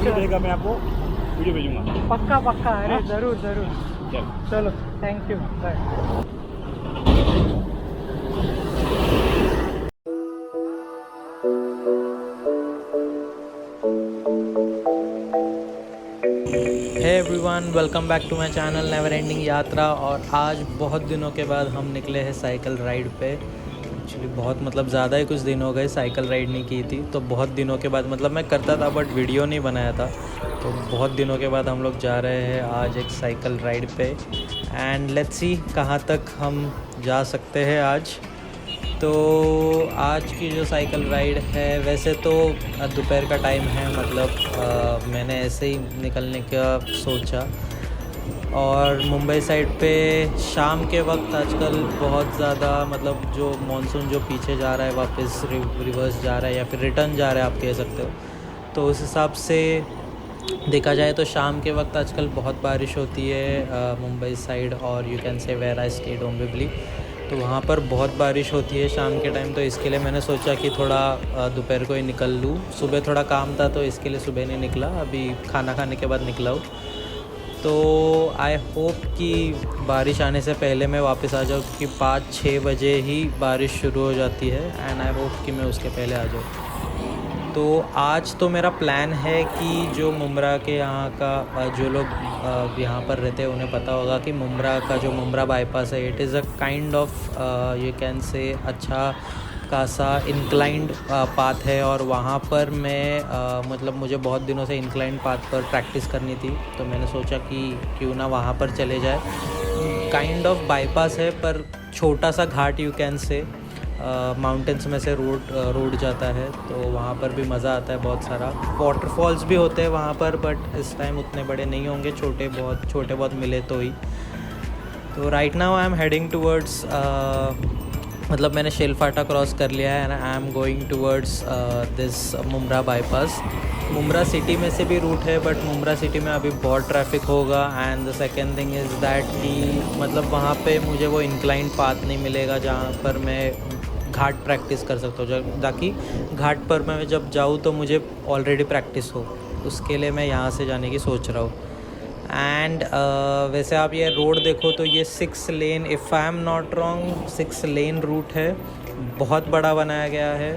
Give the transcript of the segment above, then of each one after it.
जैसे रहेगा मैं आपको वीडियो भेजूंगा। पक्का पक्का, अरे हाँ? ज़रूर ज़रूर। चलो thank you, bye. Hey everyone, welcome back to my channel never ending Yatra. और आज बहुत दिनों के बाद हम निकले हैं साइकिल राइड पे। एक्चुअली बहुत ज़्यादा ही कुछ दिन हो गए साइकिल राइड नहीं की थी, तो बहुत दिनों के बाद मैं करता था बट वीडियो नहीं बनाया था। तो बहुत दिनों के बाद हम लोग जा रहे हैं आज एक साइकिल राइड पे, एंड लेट्स सी कहाँ तक हम जा सकते हैं आज। तो आज की जो साइकिल राइड है, वैसे तो दोपहर का टाइम है, मैंने ऐसे ही निकलने का सोचा। और मुंबई साइड पे शाम के वक्त आजकल बहुत ज़्यादा जो मॉनसून जो पीछे जा रहा है वापस रिवर्स जा रहा है या फिर रिटर्न जा रहा है, आप कह सकते हो। तो उस हिसाब से देखा जाए तो शाम के वक्त आजकल बहुत बारिश होती है मुंबई साइड, और you can say where I stay Dombivli. तो वहाँ पर बहुत बारिश होती है शाम के टाइम। तो इसके लिए मैंने सोचा कि थोड़ा दोपहर को ही निकल लूँ। सुबह थोड़ा काम था तो इसके लिए सुबह नहीं निकला, अभी खाना खाने के बाद निकला हूँ। तो आई होप कि बारिश आने से पहले मैं वापस आ जाऊँ, क्योंकि 5-6 बजे ही बारिश शुरू हो जाती है, एंड आई होप कि मैं उसके पहले आ जाऊँ। तो आज तो मेरा प्लान है कि जो मुंब्रा के यहाँ का जो लोग यहाँ पर रहते हैं उन्हें पता होगा कि मुंब्रा का जो मुंब्रा बाईपास है, it is a kind of you can से अच्छा खासा इंक्लाइंड पाथ है। और वहाँ पर मैं मुझे बहुत दिनों से इंक्लाइंड पाथ पर प्रैक्टिस करनी थी, तो मैंने सोचा कि क्यों ना वहाँ पर चले जाए। काइंड ऑफ बाईपास है पर छोटा सा घाट, यू कैन से माउंटेन्स में से रोड जाता है, तो वहाँ पर भी मज़ा आता है। बहुत सारा वाटरफॉल्स भी होते हैं वहाँ पर, बट इस टाइम उतने बड़े नहीं होंगे, छोटे बहुत मिले तो ही। तो right now I am heading towards मैंने शेलफाटा क्रॉस कर लिया है, and I am going towards this Mumbra bypass. Mumbra city में से भी रूट है, बट मुंब्रा सिटी में अभी बहुत ट्रैफिक होगा। And the second thing is that कि वहाँ पे मुझे वो इंक्लाइंड पाथ नहीं मिलेगा जहाँ पर मैं घाट प्रैक्टिस कर सकता हूँ, ताकि घाट पर मैं जब जाऊँ तो मुझे ऑलरेडी प्रैक्टिस हो। उसके लिए मैं यहाँ से जाने की सोच रहा हूँ। एंड वैसे आप ये रोड देखो तो ये 6 lane, if I am not wrong 6 lane route है। बहुत बड़ा बनाया गया है।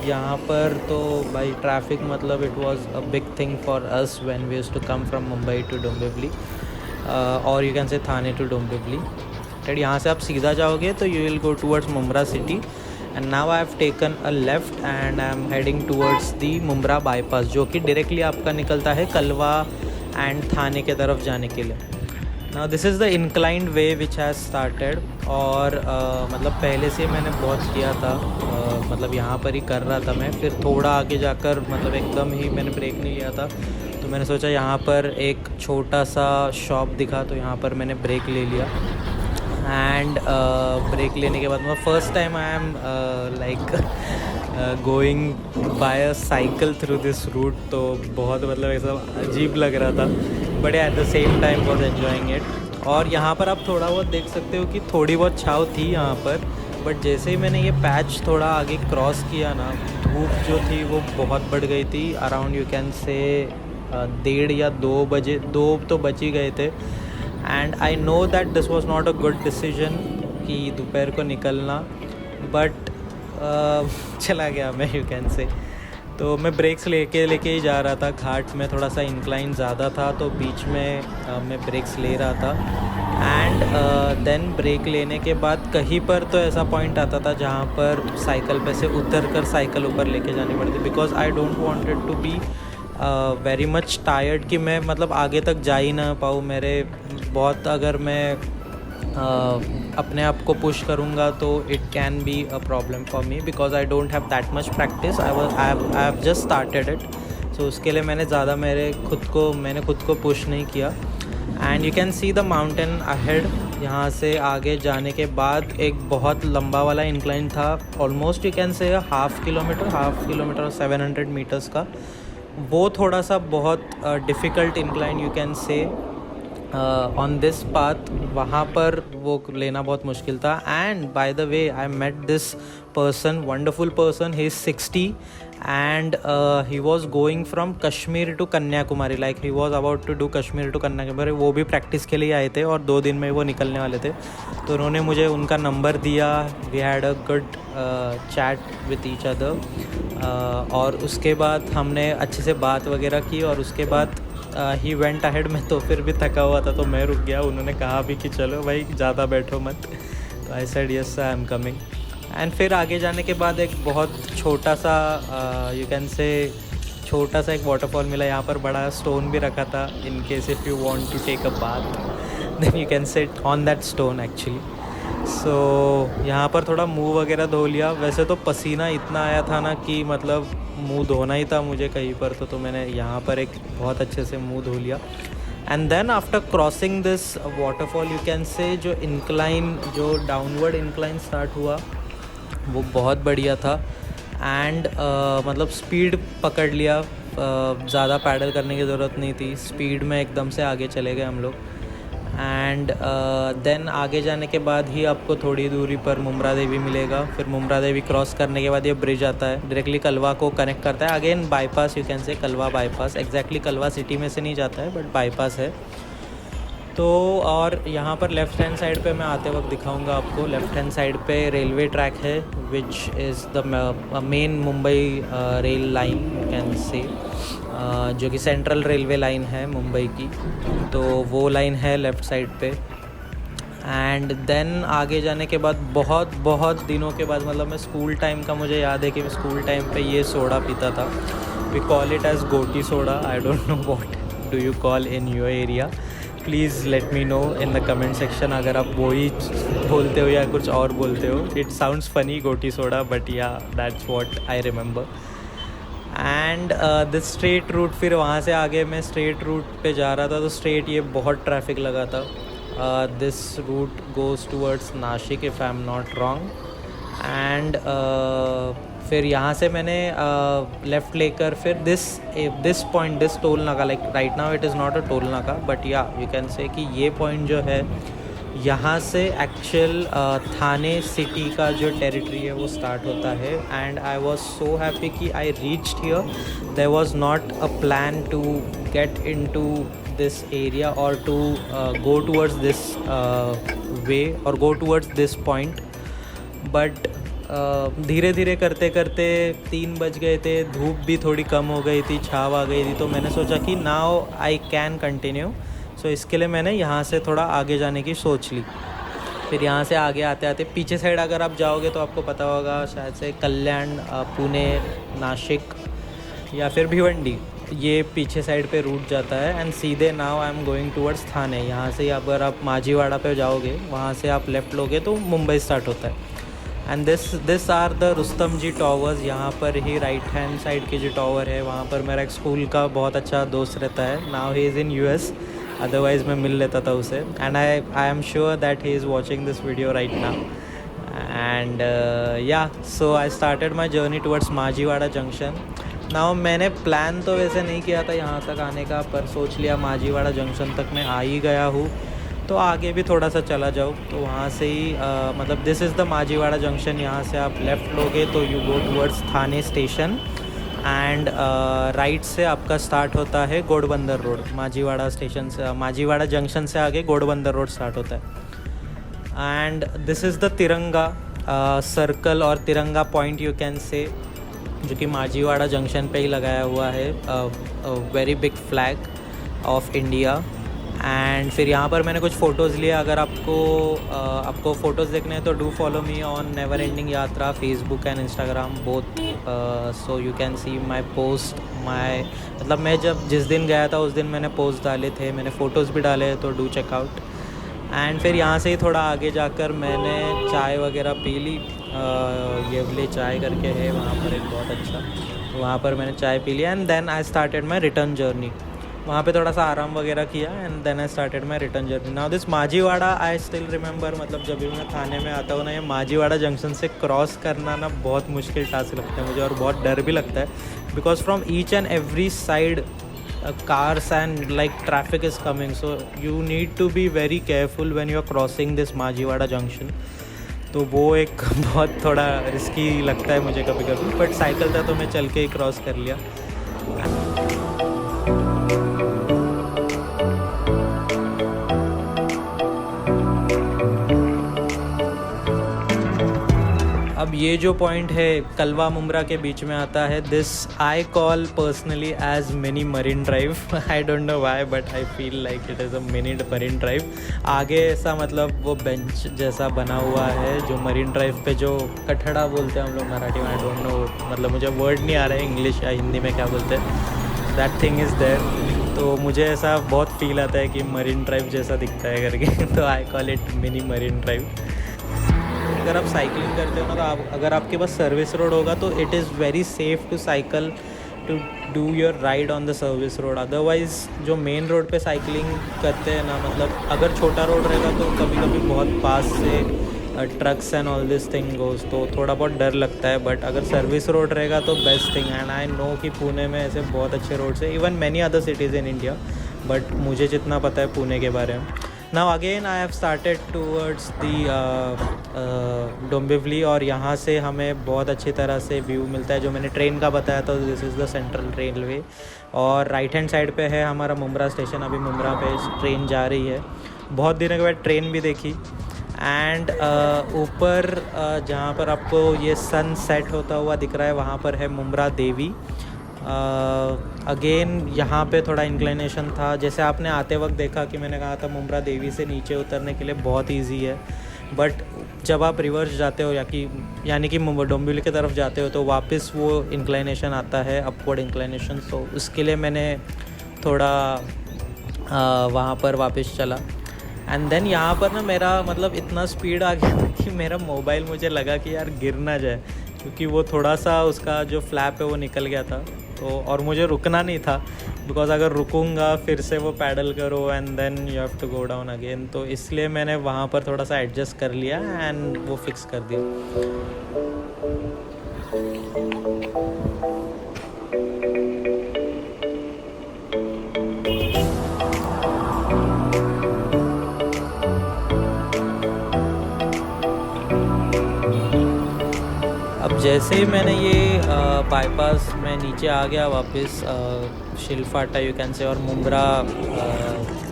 यहाँ पर तो भाई traffic it was a big thing for us when we used to come from Mumbai to Dombivli, और यू कैन से थाने टू डोंबिवली। यहाँ से आप सीधा जाओगे तो you will go towards Mumbra city, and now I have taken a left and I am heading towards the Mumbra bypass, जो कि डायरेक्टली आपका निकलता है कलवा एंड थाने के तरफ जाने के लिए। Now this is the inclined way which has started. और पहले से मैंने बहुत किया था, यहाँ पर ही कर रहा था मैं। फिर थोड़ा आगे जाकर एकदम ही मैंने ब्रेक नहीं लिया था, तो मैंने सोचा यहाँ पर एक छोटा सा शॉप दिखा, तो यहाँ पर मैंने ब्रेक ले लिया। एंड ब्रेक लेने के बाद first time I am going by a cycle through this route, तो बहुत ऐसा अजीब लग रहा था, but at the same time was enjoying it. और यहाँ पर आप थोड़ा बहुत देख सकते हो कि थोड़ी बहुत छाँव थी यहाँ पर, बट जैसे ही मैंने ये पैच थोड़ा आगे क्रॉस किया ना, धूप जो थी वो बहुत बढ़ गई थी। अराउंड यू कैन से 1:30 या 2 बजे, 2 तो बच ही गए थे। And I know that this was not a good decision कि दोपहर को निकलना, बट चला गया मैं, यू कैन से। तो मैं ब्रेक्स लेके ही जा रहा था। घाट में थोड़ा सा इंक्लाइन ज़्यादा था, तो बीच में मैं ब्रेक्स ले रहा था। एंड देन ब्रेक लेने के बाद कहीं पर तो ऐसा पॉइंट आता था जहाँ पर साइकिल पे से उतर कर साइकिल ऊपर लेके जानी पड़ती, because I don't wanted to be very much tired कि मैं आगे तक जा ही ना पाऊँ। मेरे बहुत अगर मैं अपने आप को पुश करूँगा तो it can be a problem for me, because I don't have that much practice. I have just started it, so उसके लिए मैंने खुद को पुश नहीं किया। And you can see the mountain ahead. यहाँ से आगे जाने के बाद एक बहुत लंबा वाला इंक्लाइन था, almost you can say half kilometre 700 metres का। वो थोड़ा सा बहुत difficult incline you can say on this path, वहाँ पर वो लेना बहुत मुश्किल था। And by the way I met this person, wonderful person, he is 60 and he was going from Kashmir to Kanyakumari, like he was about to do Kashmir to Kanyakumari. वो भी practice के लिए आए थे और 2 दिन में वो निकलने वाले थे, तो उन्होंने मुझे उनका नंबर दिया. We had a good chat with each other और उसके बाद हमने अच्छे से बात वगैरह की और उसके बाद ही वेंट अहेड. में तो फिर भी थका हुआ था तो मैं रुक गया. उन्होंने कहा भी कि चलो भाई ज़्यादा बैठो मत, तो I said yes I am coming. And फिर आगे जाने के बाद एक बहुत छोटा सा यू कैन से छोटा सा एक वाटरफॉल मिला. यहाँ पर बड़ा स्टोन भी रखा था in case if you want to take a bath then you can sit on that stone actually. So यहाँ पर थोड़ा मुंह वगैरह धो लिया. वैसे तो पसीना इतना आया था ना कि मतलब मुंह धोना ही था मुझे कहीं पर, तो मैंने यहाँ पर एक बहुत अच्छे से मुंह धो लिया. And then after crossing this waterfall you can say जो इंक्लाइन, जो डाउनवर्ड इंक्लाइन स्टार्ट हुआ वो बहुत बढ़िया था. एंड मतलब स्पीड पकड़ लिया, ज़्यादा पैडल करने की ज़रूरत नहीं थी. स्पीड में एकदम से आगे चले गए हम लोग. एंड देन आगे जाने के बाद ही आपको थोड़ी दूरी पर मुम्रा देवी मिलेगा. फिर मुम्रा देवी क्रॉस करने के बाद ये ब्रिज आता है, डायरेक्टली कलवा को कनेक्ट करता है. अगेन बाईपास, यू कैन से कलवा बाईपास. एग्जैक्टली कलवा सिटी में से नहीं जाता है बट बाईपास है. तो और यहाँ पर लेफ़्ट हैंड साइड पे मैं आते वक्त दिखाऊंगा आपको. लेफ़्ट हैंड साइड पे रेलवे ट्रैक है which is the main Mumbai rail line you can say, जो कि सेंट्रल रेलवे लाइन है मुंबई की. तो वो लाइन है लेफ़्ट साइड पे. एंड देन आगे जाने के बाद बहुत दिनों के बाद, मतलब मैं स्कूल टाइम का मुझे याद है कि मैं स्कूल टाइम पे ये सोडा पीता था. वी कॉल इट एज़ गोटी soda. I don't know what do you call in your area. Please let me know in the comment section अगर आप वही बोलते हो या कुछ और बोलते हो. इट साउंड्स फनी गोटी soda but yeah that's what I remember. And this straight route, फिर वहाँ से आगे मैं स्ट्रेट रूट पे जा रहा था तो स्ट्रेट ये बहुत ट्रैफिक लगा था. This route goes towards Nashik if I am not wrong. And फिर यहाँ से मैंने लेफ़्ट लेकर फिर दिस पॉइंट, दिस टोल नाका, like right now it is not a toll नाका but yeah you can say कि ये पॉइंट जो है यहाँ से एक्चुअल थाने सिटी का जो टेरिटरी है वो स्टार्ट होता है. And I was so happy कि I reached here. There was not a plan to get into this area और to go towards this way और go towards this point. But धीरे धीरे करते करते 3 बज गए थे, धूप भी थोड़ी कम हो गई थी, छाव आ गई थी. तो मैंने सोचा कि नाउ आई कैन कंटिन्यू. सो इसके लिए मैंने यहाँ से थोड़ा आगे जाने की सोच ली. फिर यहाँ से आगे आते आते पीछे साइड अगर आप जाओगे तो आपको पता होगा शायद से कल्याण, पुणे, नासिक या फिर भिवंडी, ये पीछे साइड पे रूट जाता है. एंड सीधे now I am going towards Thane. यहाँ से अगर आप माझीवाड़ा पे जाओगे, वहाँ से आप लेफ़्ट लोगे तो मुंबई स्टार्ट होता है. And this are the Rustomjee towers. यहाँ पर ही राइट हैंड साइड की जो टावर है वहाँ पर मेरा एक स्कूल का बहुत अच्छा दोस्त रहता है. Now he is in US, otherwise मैं मिल लेता था उसे. And I am sure that he is watching this video right now. And yeah so I started my journey towards Majiwada junction. Now मैंने प्लान तो वैसे नहीं किया था यहाँ तक आने का, पर सोच लिया माझीवाड़ा जंक्शन तक मैं आ ही गया हूँ तो आगे भी थोड़ा सा चला जाओ. तो वहाँ से ही मतलब this is the Majiwada junction. यहाँ से आप लेफ़्ट लोगे तो you go towards Thane station. And right से आपका स्टार्ट होता है घोड़बंदर रोड. माझीवाड़ा स्टेशन से, माझीवाड़ा जंक्शन से आगे घोड़बंदर रोड स्टार्ट होता है. एंड दिस इज़ द तिरंगा सर्कल और तिरंगा पॉइंट यू कैन से, जो कि माझीवाड़ा जंक्शन पे ही लगाया हुआ है. Very big flag of India. And फिर यहाँ पर मैंने कुछ फ़ोटोज़ लिए. अगर आपको फ़ोटोज़ देखने हैं तो do follow me on never ending Yatra, Facebook and Instagram both. So you can see my post. मतलब मैं जिस दिन गया था उस दिन मैंने पोस्ट डाले थे, मैंने फ़ोटोज़ भी डाले, तो डू चेकआउट. एंड फिर यहाँ से ही थोड़ा आगे जाकर मैंने चाय वगैरह पी ली. येवले चाय करके है वहाँ पर एक बहुत अच्छा, तो वहाँ पर मैंने चाय पी लिया. And then I started my return journey. वहाँ पे थोड़ा सा आराम वगैरह किया and then I started my return journey. Now this Majiwada I still remember. मतलब जब भी मैं थाने में आता हूँ ना, ये माझीवाड़ा जंक्शन से क्रॉस करना ना बहुत मुश्किल टास्क लगता है मुझे और बहुत डर भी लगता है. Because from each and every side cars and like traffic is coming, so you need to be very careful when you are crossing this Majiwada junction. तो वो एक बहुत थोड़ा रिस्की लगता है मुझे कभी कभी, बट साइकिल था तो मैं चल के ही क्रॉस कर लिया। अब ये जो पॉइंट है कलवा मुम्बरा के बीच में आता है, this I call personally as mini Marine Drive. I don't know why but I feel like it is a mini Marine Drive. आगे ऐसा मतलब वो बेंच जैसा बना हुआ है जो मरीन ड्राइव पे जो कठड़ा बोलते हैं हम लोग मराठी में, आई डोंट नो, मतलब मुझे वर्ड नहीं आ रहा है इंग्लिश या हिंदी में क्या बोलते हैं, दैट थिंग इज़ देयर। तो मुझे ऐसा बहुत फील आता है कि मरीन ड्राइव जैसा दिखता है करके, तो I call it mini Marine drive. अगर आप साइकिलिंग करते हो ना, तो आप अगर आपके पास सर्विस रोड होगा तो it is very safe to cycle to do your ride on the service road. Otherwise जो मेन रोड पे साइकिलिंग करते हैं ना, मतलब अगर छोटा रोड रहेगा तो कभी कभी बहुत पास से trucks and all this thing goes, तो थोड़ा बहुत डर लगता है। बट अगर सर्विस रोड रहेगा तो best thing. And I know कि पुणे में ऐसे बहुत अच्छे रोड्स हैं, even many other cities in India, but मुझे जितना पता है पुणे के बारे में। Now again I have started towards the Dombivli, और यहाँ से हमें बहुत अच्छी तरह से व्यू मिलता है जो मैंने ट्रेन का बताया था। This is the central railway, और राइट हैंड साइड पे है हमारा मुम्बरा स्टेशन। अभी मुम्बरा पे ट्रेन जा रही है, बहुत दिनों के बाद ट्रेन भी देखी। एंड ऊपर जहाँ पर आपको ये सन सेट होता हुआ दिख रहा है, वहाँ पर है मुम्बरा देवी। अगेन यहाँ पे थोड़ा इंक्लिनेशन था, जैसे आपने आते वक्त देखा कि मैंने कहा था मुम्बरा देवी से नीचे उतरने के लिए बहुत इजी है, बट जब आप रिवर्स जाते हो यानी कि डोंबिवली की तरफ जाते हो तो वापस वो इंक्लिनेशन आता है, अपवर्ड इंक्लिनेशन। तो उसके लिए मैंने थोड़ा वहाँ पर वापस चला। एंड देन यहाँ पर ना मेरा मतलब इतना स्पीड आ गया था कि मेरा मोबाइल, मुझे लगा कि यार गिर ना जाए, क्योंकि वो थोड़ा सा उसका जो फ्लैप है वो निकल गया था। तो और मुझे रुकना नहीं था, बिकॉज अगर रुकूंगा फिर से वो पैडल करो and then you have to go down again. तो इसलिए मैंने वहाँ पर थोड़ा सा एडजस्ट कर लिया एंड वो फिक्स कर दिया। अब जैसे ही मैंने ये बाईपास में नीचे आ गया वापस शिलफाटा यू कैन से, और मुम्बरा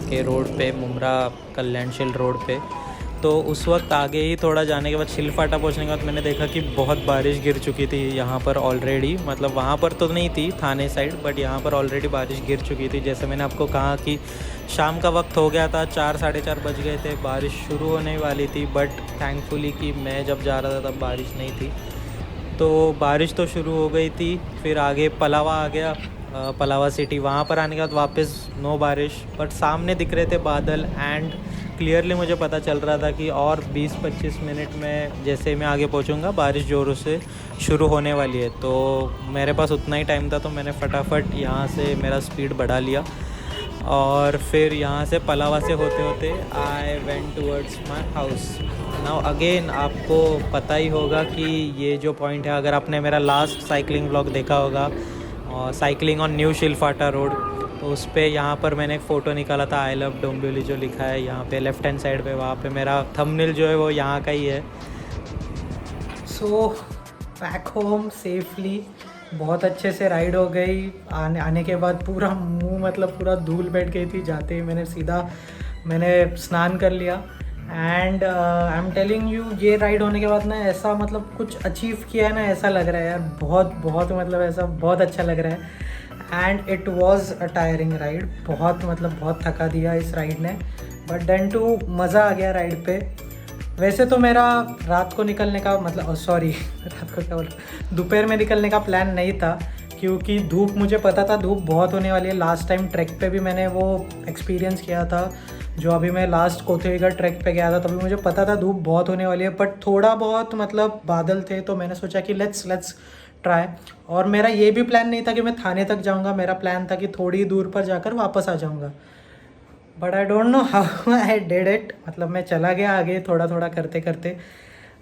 के रोड पे, मुम्बरा कल्याणशील रोड पे, तो उस वक्त आगे ही थोड़ा जाने के बाद शिलफाटा पहुंचने के बाद मैंने देखा कि बहुत बारिश गिर चुकी थी यहाँ पर ऑलरेडी। मतलब वहाँ पर तो नहीं थी थाने साइड, बट यहाँ पर ऑलरेडी बारिश गिर चुकी थी। जैसे मैंने आपको कहा कि शाम का वक्त हो गया था, 4 साढ़े 4 बज गए थे, बारिश शुरू होने वाली थी, बट थैंकफुली कि मैं जब जा रहा था तब बारिश नहीं थी। तो बारिश तो शुरू हो गई थी, फिर आगे पलावा आ गया, पलावा सिटी, वहाँ पर आने के बाद वापस नो बारिश, बट सामने दिख रहे थे बादल। एंड क्लियरली मुझे पता चल रहा था कि और 20-25 मिनट में जैसे मैं आगे पहुँचूँगा बारिश ज़ोरों से शुरू होने वाली है। तो मेरे पास उतना ही टाइम था, तो मैंने फटाफट यहाँ से मेरा स्पीड बढ़ा लिया, और फिर यहाँ से पलावा से होते होते I went towards my house. Now again आपको पता ही होगा कि ये जो पॉइंट है, अगर आपने मेरा लास्ट साइकिलिंग व्लॉग देखा होगा, cycling on new Shilphata road, तो उस पर यहाँ पर मैंने एक फ़ोटो निकाला था, आई लव डोंबिवली जो लिखा है यहाँ पे लेफ़्ट हैंड साइड पे, वहाँ पे मेरा थंबनेल जो है वो यहाँ का ही है। सो बैक होम सेफली, बहुत अच्छे से राइड हो गई। आने के बाद पूरा मुंह मतलब पूरा धूल बैठ गई थी, जाते ही मैंने स्नान कर लिया। And I am telling you, ये राइड होने के बाद ना ऐसा मतलब कुछ अचीव किया है ना, ऐसा लग रहा है यार, बहुत बहुत मतलब ऐसा बहुत अच्छा लग रहा है। And it was a tiring ride, बहुत थका दिया इस राइड ने, बट देन टू मज़ा आ गया राइड पे। वैसे तो मेरा रात को निकलने का रात को क्या बोल, दोपहर में निकलने का प्लान नहीं था, क्योंकि धूप, मुझे पता था धूप बहुत होने वाली है। लास्ट टाइम ट्रैक पे भी मैंने वो एक्सपीरियंस किया था, जो अभी मैं लास्ट कोथेगढ़ ट्रैक पे गया था, तभी मुझे पता था धूप बहुत होने वाली है, बट थोड़ा बहुत मतलब बादल थे, तो मैंने सोचा कि लेट्स ट्राई। और मेरा ये भी प्लान नहीं था कि मैं थाने तक जाऊँगा, मेरा प्लान था कि थोड़ी दूर पर जाकर वापस आ जाऊँगा, but I don't know how I did it. मतलब मैं चला गया आगे थोड़ा थोड़ा करते करते।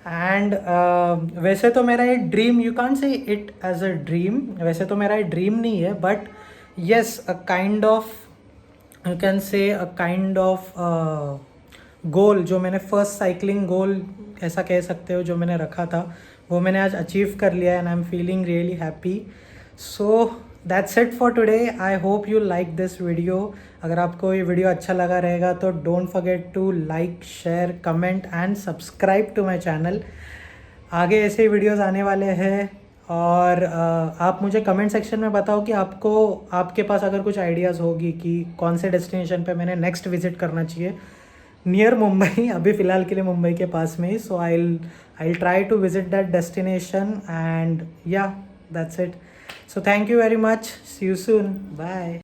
एंड वैसे तो मेरा ये dream, you can't say it as a dream, वैसे तो मेरा ये ड्रीम नहीं है, but yes a kind of, you can say a kind of goal जो मैंने फर्स्ट साइकिलिंग गोल ऐसा कह सकते हो जो मैंने रखा था वो मैंने आज अचीव कर लिया and I am feeling really happy. So that's it for today. I hope you like this video. अगर आपको ये वीडियो अच्छा लगा रहेगा तो don't forget to like, share, comment and subscribe to my channel. आगे ऐसे वीडियोस आने वाले हैं. और आप मुझे कमेंट सेक्शन में बताओ कि आपके पास अगर कुछ आइडियाज़ होगी कि कौन से डेस्टिनेशन पे मैंने नेक्स्ट विज़िट करना चाहिए नियर मुंबई. अभी फ़िलहाल के लिए मुंबई के पास में ही. So I try to visit that destination and yeah that's it. So thank you very much. See you soon. Bye.